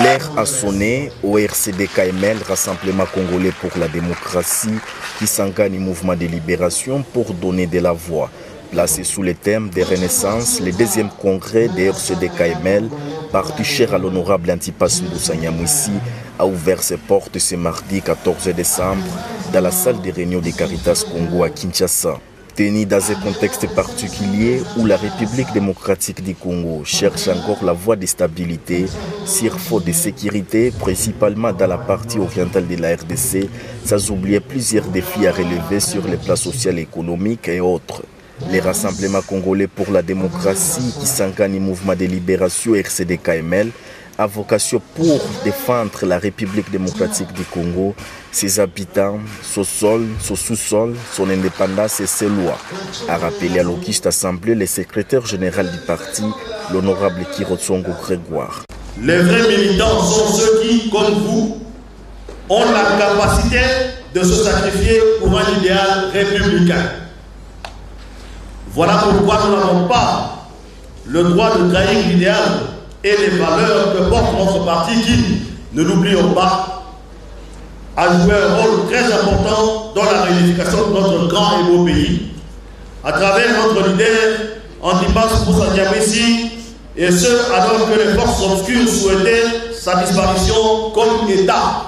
L'heure a sonné au RCD-KML, Rassemblement Congolais pour la démocratie, qui s'engage au mouvement de libération pour donner de la voix. Placé sous le thème des Renaissances, le deuxième congrès des RCD-KML, parti cher à l'honorable Antipas Mbusa Nyamwisi, a ouvert ses portes ce mardi 14 décembre dans la salle de réunion de Caritas Congo à Kinshasa. Tenu dans un contexte particulier où la République démocratique du Congo cherche encore la voie de stabilité sur fond de sécurité, principalement dans la partie orientale de la RDC, sans oublier plusieurs défis à relever sur les plans social et économiques et autres. Les rassemblements congolais pour la démocratie qui s'engagent au mouvement de libération RCD-KML a vocation pour défendre la République démocratique du Congo, ses habitants, son sol, son sous-sol, son indépendance et ses lois, a rappelé à l'Auguste Assemblée le secrétaire général du parti, l'honorable Kirotsongo Grégoire. Les vrais militants sont ceux qui, comme vous, ont la capacité de se sacrifier pour un idéal républicain. Voilà pourquoi nous n'avons pas le droit de trahir l'idéal et les valeurs que porte notre parti qui, ne l'oublions pas, a joué un rôle très important dans la réunification de notre grand et beau pays, à travers notre leader Antipas Mbusa Nyamwisi, et ce alors que les forces obscures souhaitaient sa disparition comme État.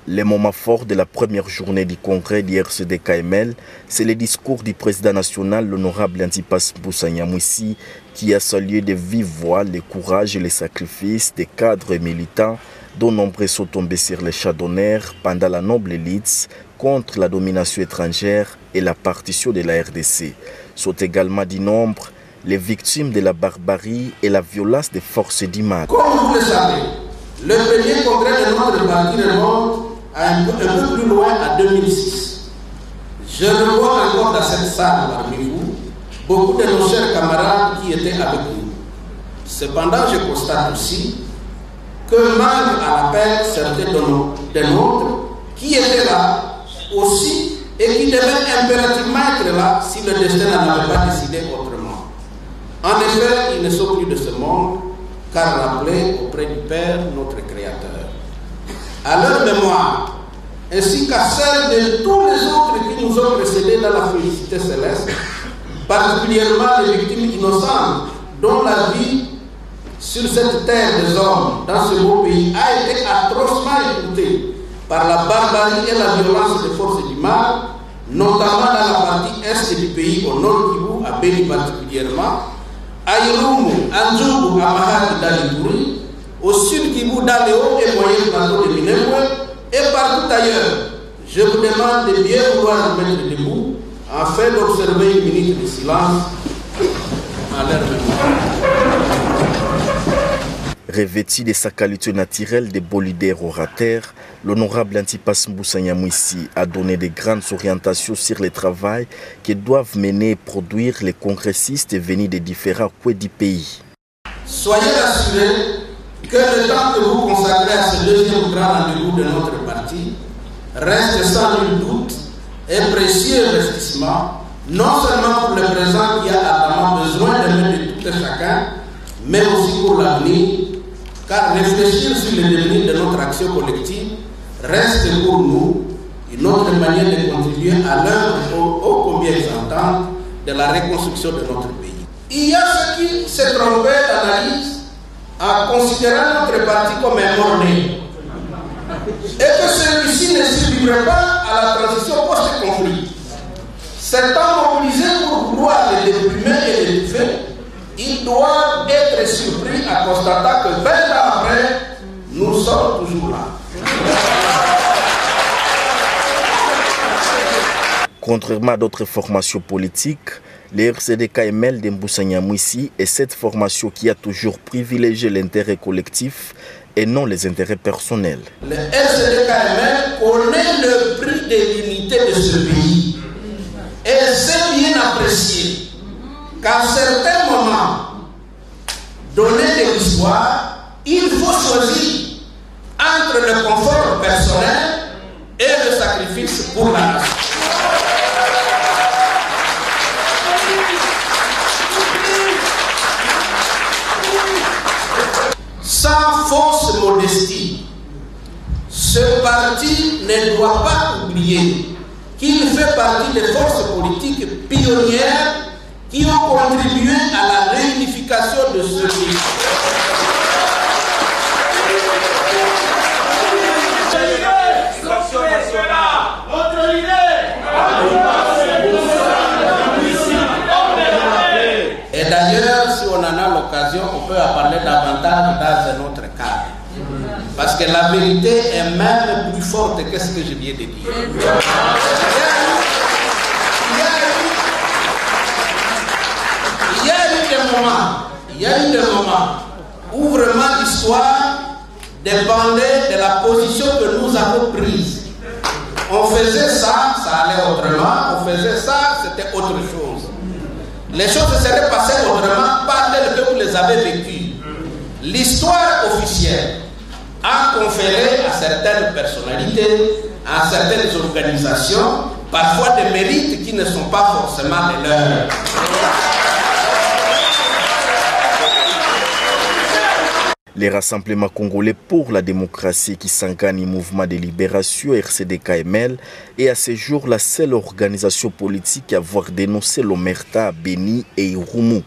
Le moment fort de la première journée du congrès du RCD-KML, c'est le discours du président national, l'honorable Antipas Mbusa Nyamwisi, qui a salué de vive voix le courage et les sacrifices des cadres et militants, dont nombreux sont tombés sur les chars d'honneur pendant la noble élite contre la domination étrangère et la partition de la RDC. Sont également du nombre les victimes de la barbarie et la violence des forces du mal. Comme vous le savez, le premier congrès de notre parti remonte un peu plus loin à 2006. Je revois encore dans cette salle parmi vous beaucoup de nos chers camarades qui étaient avec nous. Cependant, je constate aussi que manquent à l'appel certains de nôtres qui étaient là aussi et qui devaient impérativement être là si le destin n'en avait pas décidé autrement. En effet, ils ne sont plus de ce monde, car rappelés auprès du Père, notre Créateur. À leur mémoire, ainsi qu'à celle de tous les autres qui nous ont précédés dans la félicité céleste, particulièrement les victimes innocentes dont la vie sur cette terre des hommes, dans ce beau pays, a été atrocement écoutée par la barbarie et la violence des forces du mal, notamment dans la partie est du pays, au nord Kivu, à Beni particulièrement, à Irumu, à Njougou, à Mahadi, dans l'Ituri, au sud Kivu, dans les hauts et moyens plateaux de Minembwe, et partout ailleurs. Je vous demande de bien vouloir vous mettre debout afin d'observer une minute de silence à leur mémoire. Revêtu de sa qualité naturelle de beau leader orateur, l'honorable Antipas Mbusa Nyamwisi a donné de grandes orientations sur le travail que doivent mener et produire les congressistes venus des différents coins du pays. Soyez assurés que le temps que vous consacrez à ce deuxième grand rendez-vous de notre parti reste sans nul doute un précieux investissement, non seulement pour le présent qui a ardemment besoin de main de tout et chacun, mais aussi pour l'avenir, car réfléchir sur le devenir de notre action collective reste pour nous une autre manière de contribuer à l'œuvre ô combien exaltante de la reconstruction de notre pays. Il y a ceux qui se trompaient d'analyse en considérant notre parti comme un mort-né et que celui-ci ne survivrait pas à la transition post-conflit. S'étant mobilisés pour vouloir les déprimer et les étouffer, ils doivent être surpris à constater que 20 ans après, nous sommes toujours là. Contrairement à d'autres formations politiques, le RCD-KML de Mbusa Nyamwisi est cette formation qui a toujours privilégié l'intérêt collectif et non les intérêts personnels. Le RCD-KML connaît le prix de l'unité de ce pays et c'est bien apprécié qu'à certains moments donnés de l'histoire, il faut choisir entre le confort personnel et le sacrifice sacrifice pour la nation. Sans fausse modestie, ce parti ne doit pas oublier qu'il fait partie des forces politiques pionnières qui ont contribué à la réunification de ce pays. Et d'ailleurs, si on en a l'occasion, on peut en parler davantage dans un autre cadre. Parce que la vérité est même plus forte que ce que je viens de dire. Il y a eu des moments où vraiment l'histoire dépendait de la position que nous avons prise. On faisait ça, ça allait autrement. On faisait ça, c'était autre chose. Les choses seraient passées autrement, pas telles que vous les avez vécues. L'histoire officielle a conféré à certaines personnalités, à certaines organisations, parfois des mérites qui ne sont pas forcément les leurs. Les rassemblements congolais pour la démocratie qui s'engagent au mouvement de libération RCD-KML est à ce jour la seule organisation politique à avoir dénoncé l'omerta à Beni et Irumu.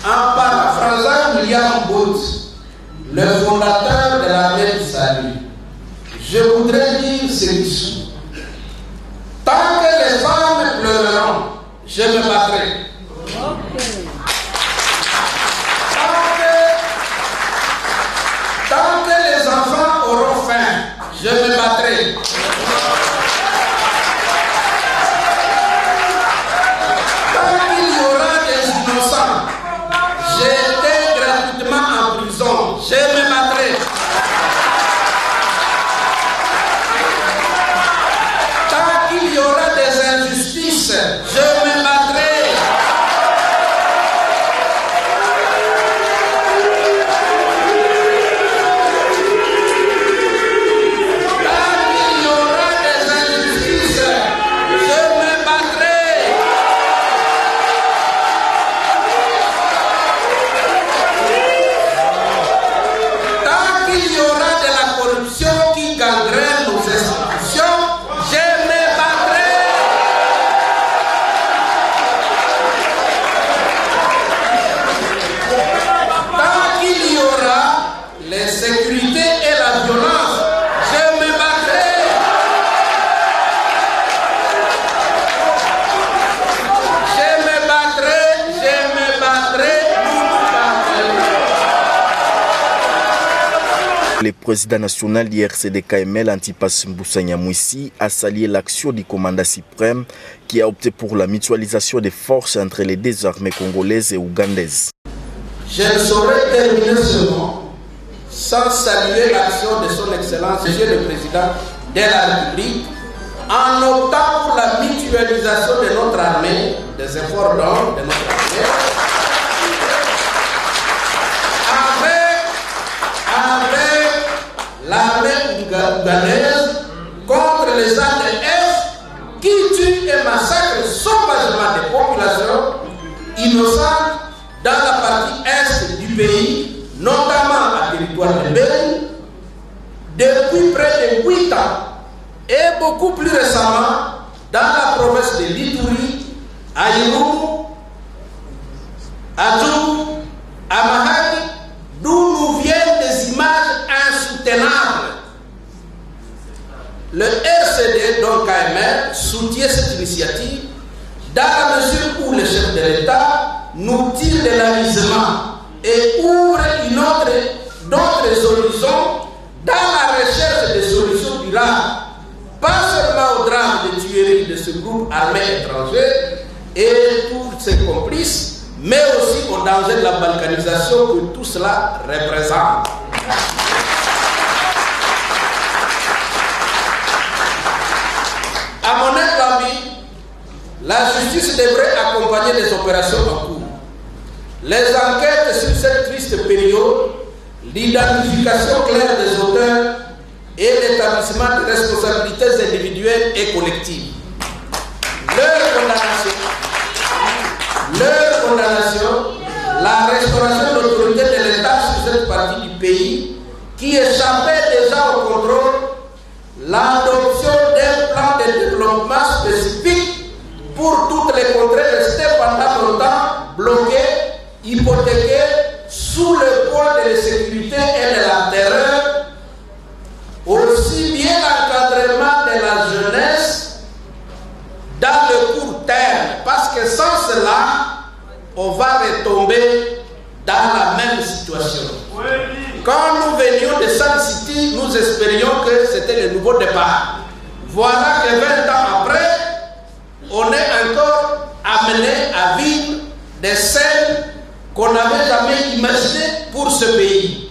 En paraphrasant William Booth, le fondateur de l'armée du salut, je voudrais dire ceci. Tant que les femmes pleureront, je me battrai. Tant que les enfants auront faim, je me battrai. Tant qu'il y aura des innocents, j'étais gratuitement en prison, je me battrai. Tant qu'il y aura des injustices, je me battrai. Le président national du RCD-KML, Antipas Mbusa Nyamwisi, a salué l'action du commandant suprême qui a opté pour la mutualisation des forces entre les deux armées congolaises et ougandaises. Je ne saurais terminer ce mot sans saluer l'action de son Excellence, Monsieur le Président de la République, en optant pour la mutualisation de notre armée, des efforts d'hommes de notre armée, avec l'armée ougandaise contre les ADF qui tuent et massacrent sauvagement des populations innocentes dans la partie est du pays, notamment à territoire de Beni, depuis près de 8 ans et beaucoup plus récemment dans la province de l'Ituri, à Irumu, à Djougou, à Mahagi, d'où nous viennent des images insoutenables. Le RCD, donc KML, soutient cette initiative dans la mesure où le chef de l'État nous tire de l'avisement et ouvre d'autres horizons dans la recherche de solutions durables, pas seulement au drame de tueries de ce groupe armé étranger et tous ses complices, mais aussi au danger de la balkanisation que tout cela représente. À mon avis, la justice devrait accompagner les opérations en cours. Les enquêtes sur cette triste période, l'identification claire des auteurs et l'établissement l'établissement de responsabilités individuelles et collectives. Leur condamnation, la restauration de l'autorité de l'État sur cette partie du pays qui échappait déjà au contrôle, l'adoption d'un plan de développement spécifique pour toutes les contrées restées pendant longtemps bloquées, hypothéquées, sous le poids de l'insécurité et de la terreur, aussi bien l'encadrement de la jeunesse dans le court terme, parce que sans cela, on va retomber dans la même situation. Quand nous venions de Sun City, nous espérions que c'était le nouveau départ. Voilà que 20 ans après, on est encore amené à vivre des scènes qu'on n'avait jamais imaginées pour ce pays.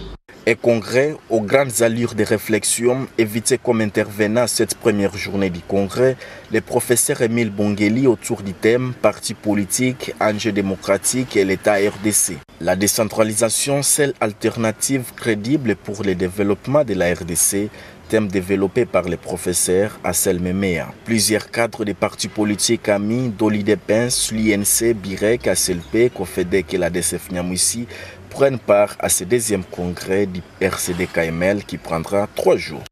Un congrès aux grandes allures de réflexion évité comme intervenant à cette première journée du congrès le professeur Émile Bongeli autour du thème « Parti politique, enjeux démocratiques et l'État RDC ». La décentralisation, seule alternative crédible pour le développement de la RDC, thème développé par le professeur Assel Memea. Plusieurs cadres des partis politiques amis, Doli Depens, l'INC, Birek, ACLP, Kofedek et la DCF Niamouissi prennent part à ce deuxième congrès du RCD-KML qui prendra 3 jours.